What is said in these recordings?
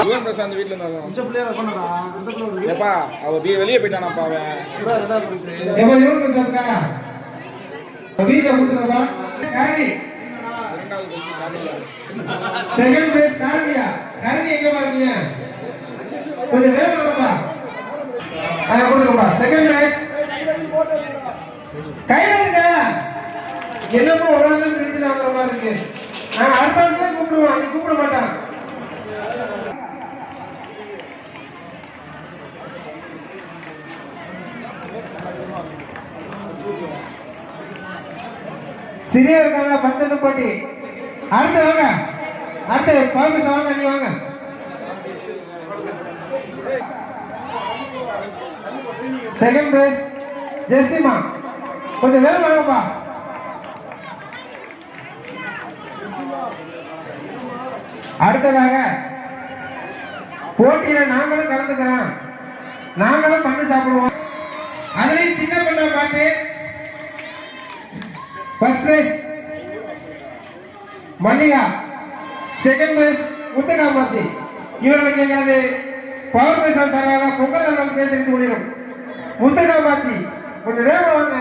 யுவன் பிரசாந்த் வீட்டுல இருந்தாப்பா அவ வெளியே போயிட்டானாப்பா அவன் யுவன் பிரசாந்த்கா வீட்டுல கொடுத்துருப்பா காரணி செகண்ட் பிளேஸ் காரணியா காரணி எங்க பாருங்க கொஞ்சம் வேகமா வாப்பா கொடுத்துருப்பா செகண்ட் பிளேஸ் கையில என்னமோ ஒரு நாள் நிறுத்தி வாங்குற மாதிரி இருக்கு அடுத்த வருஷம் கூப்பிடுவான் நீ கூப்பிட மாட்டான் சிறியவர்கான பந்தன போட்டி அடுத்து வாங்க அடுத்து பாமிஸ் வாங்க நீ வாங்க செகண்ட் பிரைஸ் ஜெசிமா கொஞ்சம் வேலை வாங்கப்பா அடுத்ததாக போட்டியில நாங்களும் கலந்துக்கிறோம் நாங்களும் பண்ணி சாப்பிடுவோம் அதுலயும் சின்ன பண்ண பார்த்து first prize Mallika second prize Muthukamatchi இவர்களுக்கு எங்களது பவர் பிரைஸ் தருவாங்க பொங்கல் நல்வாழ்த்து தெரிந்து கொள்கிறோம் முத்துகாமாட்சி கொஞ்சம் வேகம் வாங்க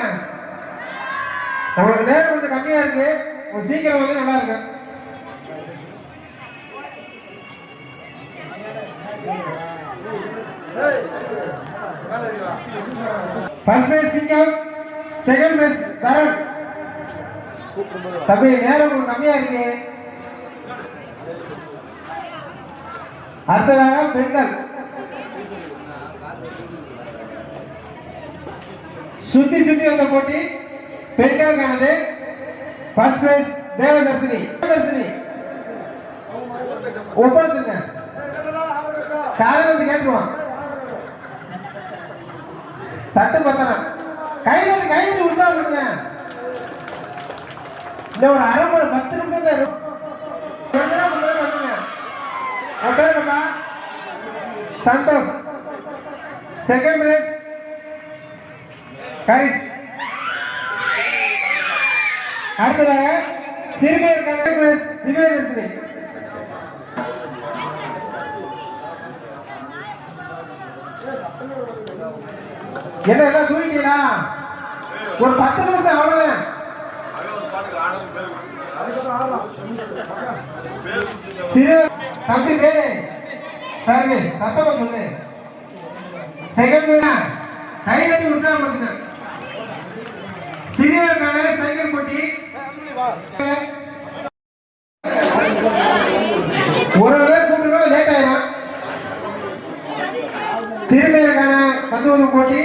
உங்களுக்கு நேரம் கொஞ்சம் கம்மியா இருக்கு கொஞ்சம் சீக்கிரம் வந்து நல்லா இருக்கு ஃபர்ஸ்ட் பிரைஸ் சிங்கம் செகண்ட் பிரைஸ் தரன் தம்பி நேரம் கொஞ்சம் கம்மியா இருக்கு அடுத்ததாக பெண்கள் சுத்தி சுத்தி வந்த போட்டி பெண்களுக்கானது ஃபர்ஸ்ட் பிரைஸ் தேவதர்சினி ஒப்படைச்சுங்க காலையில் வந்து கேட்டுருவான் தட்டு பத்தனம் கையில் உற்சாகப்படுங்க இந்த ஒரு அரை மணி 10 நிமிஷம் தான் வந்துங்க சந்தோஷ் செகண்ட் பிரைஸ் கரிஸ் அடுத்ததாக சிறுமியருக்கான பிரைஸ் திவ்யதர்சினி என்ன எல்லாம் தூங்கிட்டீங்களா ஒரு 10 நிமிஷம் அவ்வளவுதான் சிறு தம்பி பேரு சரி சத்தமா சொல்லு செகண்ட் பேரா கை தட்டி உற்சாகப்படுத்துங்க சிறியவருக்கான சைக்கிள் போட்டி ஒரு பேர் கூப்பிட்டு லேட் ஆயிரும் சிறுமியருக்கான தத்துவ போட்டி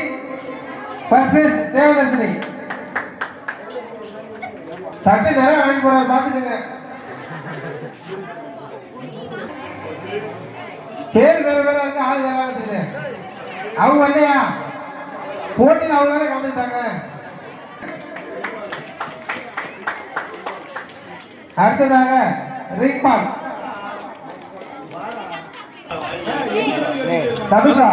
ஃபர்ஸ்ட் பிரைஸ் தேவதர்சினி தட்டு நேரம் வாங்கி போற பாத்துக்கங்க பேர் வேற வேற இருக்கு ஆள் வேற இருக்குது அவங்க இல்லையா போட்டியில் அவங்க தானே கலந்துட்டாங்க அடுத்ததாக ரிக்பால் தபிசா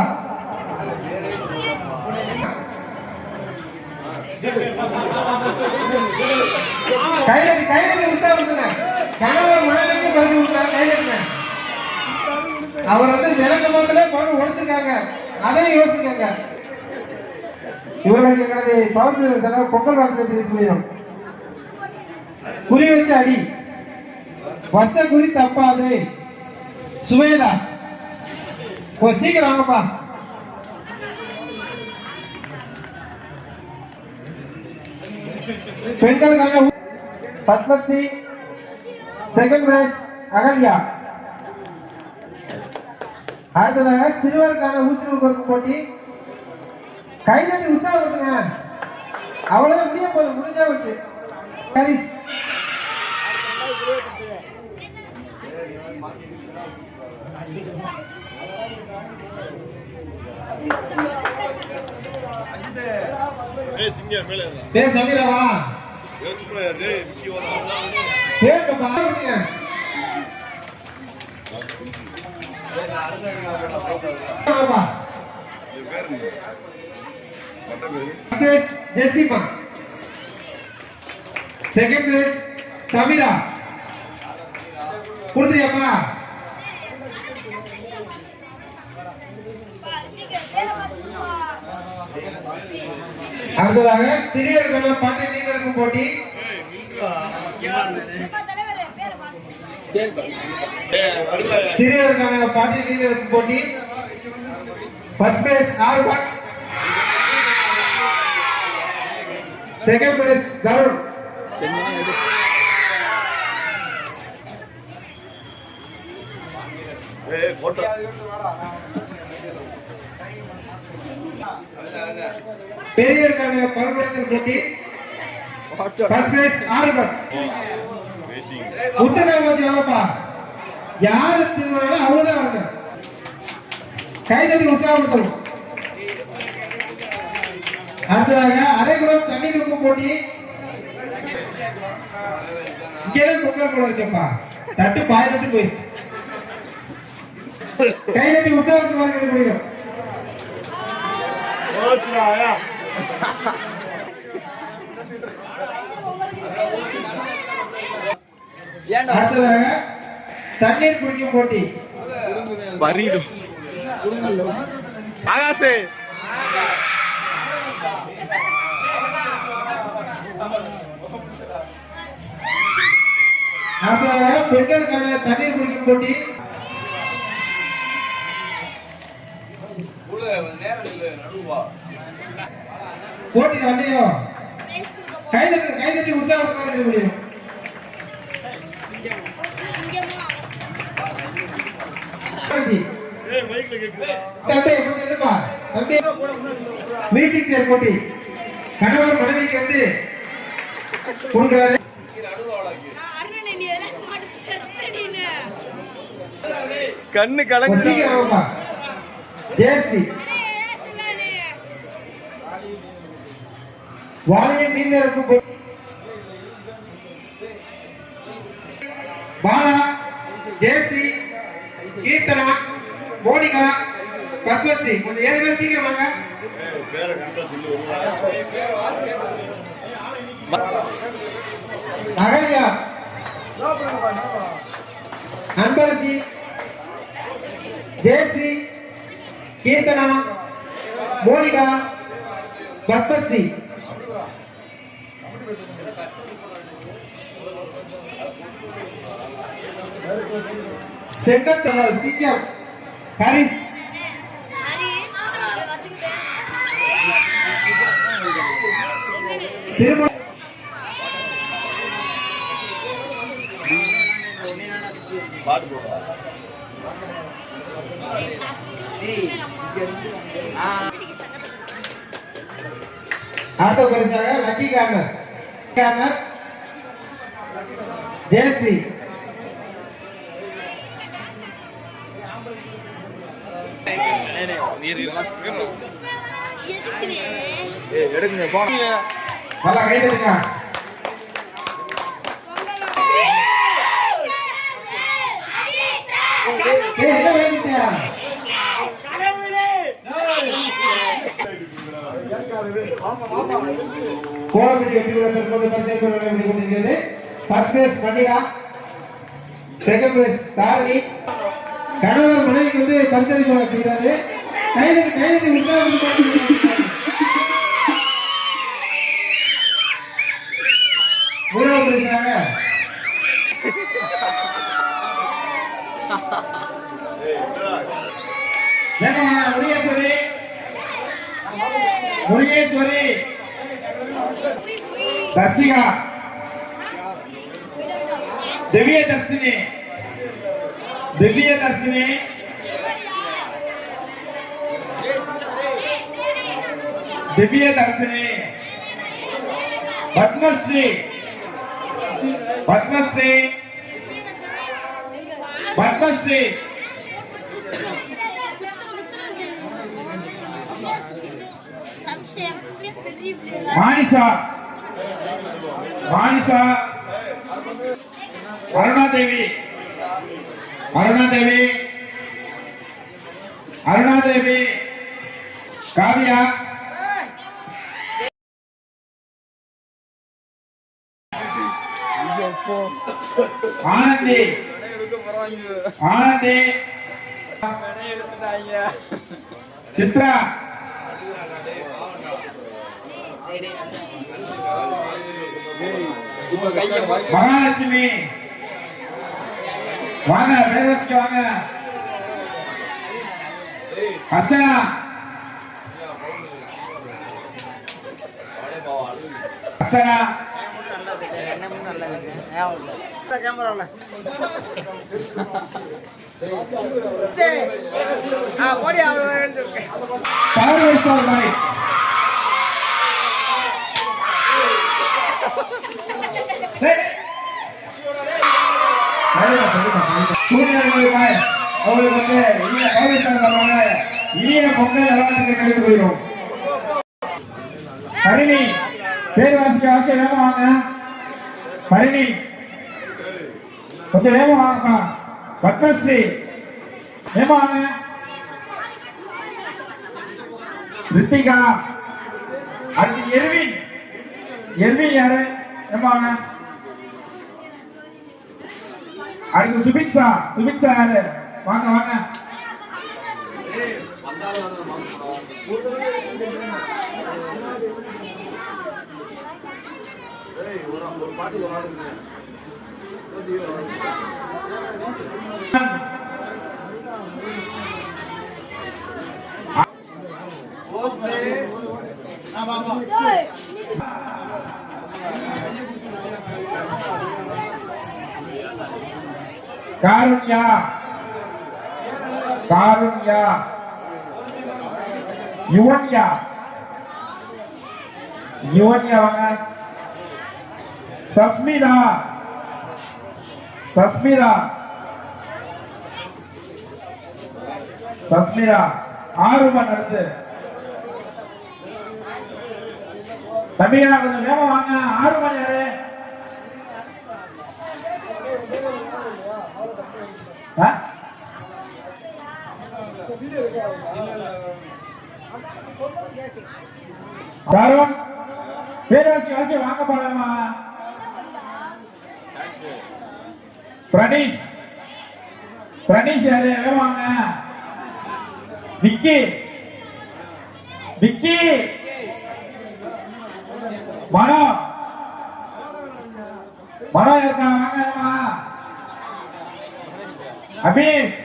கையில உற்சாகப்படுத்துங்க கணவர் மனைவிக்கு பரிசு கொடுக்குறாங்க கையில அவர் வந்து விளக்க போதிலே பணம் உழைச்சிருக்காங்க அதையும் யோசிக்காங்க இவர்களுக்கு எங்களது பவர் பொங்கல் வாழ்த்து தெரிவிக்கிறோம் குறி வச்சு அடி வச்ச குறி தப்பாது சுவேதா சீக்கிரம் வாங்கப்பா பெண்களுக்கான பத்மஸ்ரீ செகண்ட் பிரைஸ் அகல்யா அடுத்ததாக சிறுவருக்கான ஊசி போட்டி கைதட்டி உற்சாகப்படுத்துங்க அவ்வளவுதான் முடிய போதும் முடிஞ்சா வச்சு ஹரிஸ் சமீராவா ஜெசிமா செகண்ட் பிரைஸ் சமீரா கொடுத்துறியாப்பா அடுத்ததாக சிறியருக்கான பாட்டி நீண்டருக்கும் போட்டி. சிறியருக்கான பாட்டி நீண்டருக்கும் போட்டி. First prize Aarvan, second prize Tarun. பெரியருக்கான பல்வேறு போட்டி. First prize Arvan. முத்தகாமதி வாப்பா, யாரு திருவாங்களோ அவங்கதான் வரங்க. கைதட்டி உற்சாகப்படுத்தணும். அடுத்ததாக அரைகுளம் தண்ணி துப்பு போட்டி. இங்கே பொங்கல் போல இருக்கப்பா, தட்டு பாய தட்டு போயிடுச்சு. கைதட்டி உற்சாகப்படுத்த முடியும். அடுத்ததாக தண்ணீர் குடிக்கும் போட்டி. ஆகாசே அடுத்ததாக பெண்களுக்கான தண்ணீர் குடிக்கும் போட்டி. போட்டி இல்லையோ, கைதட்டி உற்சாகப்படுத்த முடியும். மீட்டிங் சேர் போட்டி. கணவர் மனைவிக்கு வந்து கொடுக்கிறாரு. கண்ணு கலங்க. ஜெயஸ்ரீ வாழையை மீன் இருக்கும் போட்டி. பாலா, ஜெயஸ்ரீ, கீர்த்தனா, மோனிகா, பத்மஸ்ரீ. கொஞ்சம் 7 பேர் சீக்கிரம் வாங்க. அகல்யா, அன்பரசி, ஜெயஸ்ரீ, கீர்த்தனா, மோனிகா, பத்மஸ்ரீ. செகண்ட் சீக்கிரம் ஹரிஸ். திருமண அடுத்த பரிசாக லக்கி கார்னர் ஜெயஸ்ரீ. எடுங்க போங்க. நல்லா கைதட்டுங்க. என்ன வேண்டியா கோலப்பட்டி வெற்றி பெற தற்போது பரிசை பெற கொண்டிருக்கிறது. First prize Manika, second prize Dharani. கணவர் மனைவிக்கு வந்து பரிசளிப்பு செய்கிறாரு. கைதட்டி மூணாவது பரிசாக முருகேஸ்வரி, தர்சிகா, திவ்ய தர்சினி, பத்மஸ்ரீ, மானிஷா, அருணாதேவி, காவியா, ஆனந்தி, சித்ரா, மகாலட்சுமி வாங்க, பேரரசுக்கு வாங்க. அர்ச்சனா அர்ச்சனா அவங்களுக்கு இனிய பொங்கல் நல்வாழ்த்துக்களை தெரிவித்துக் கொள்கிறோம். பரணி பேர் வாசிக்க வாசிக்க வேகமா வாங்க. பரணி கொஞ்சம் வேகமா வாங்கப்பா. பத்மஸ்ரீ வேகமா வாங்க. ரித்திகா, அடுத்து எர்வின். எர்வின் யாரு? வேகமா வாங்க. அடுத்து சுபிக்ஷா. சுபிக்ஷா யாரு? வாங்க வாங்க. காருண்யா. காருண்யா. யுவன்யா. யுவன்யா வாங்க. சஸ்மிதா. சஸ்மிதா. சஸ்மிதா. ஆறுமன் அடுத்து. தம்பியா கொஞ்சம் வேகமா வாங்க. ஆறுமன் யாரு? தருண் பேராசி வாசி வாங்க போலாமா? பிரணீஷ். பிரணீஷ் யாரு? வாங்க. விக்கி. விக்கி. மனோ. மனோ இருக்கா? வாங்க. அபீஷ்.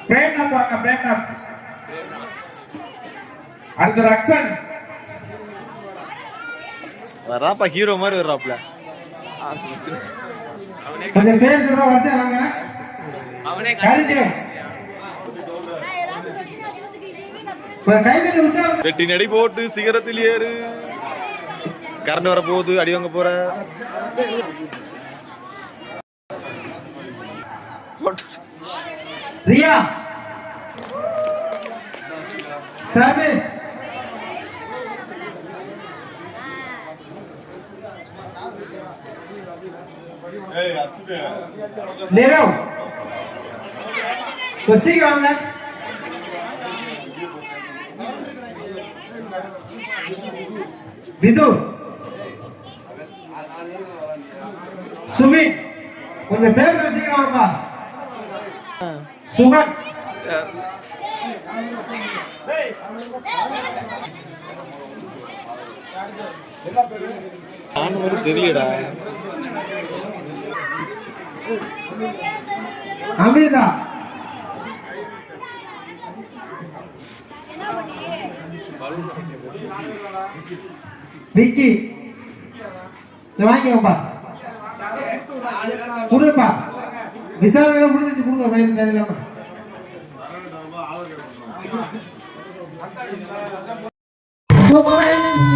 பிரேம்நாத் வாங்க. பிரேம்நாத். அடுத்து ரக்ஷன். வராப்பா, ஹீரோ மாதிரி வர்றாப்ல. கொஞ்சம் பேர் சொல்ற வந்து வாங்க. அவனே கைது. கைது விட்டா வெட்டி நடி போட்டு சிகரத்தில் ஏறு. கரண்ட் வர போகுது, அடி வாங்க போற. ரியா. சர்வீஸ். நீரவ். சீக்கிரம் வாங்க. விது. சுமித். கொஞ்சம் பேச சீக்கிரம் வாப்பா. சுமன். தெரியலடா. அமிர்தா. விக்கி. வாங்கிப்பா. கொடுப்பா. விசாரணை முடிஞ்சு கொடுங்க. வயது தெரியலாமா? Oh,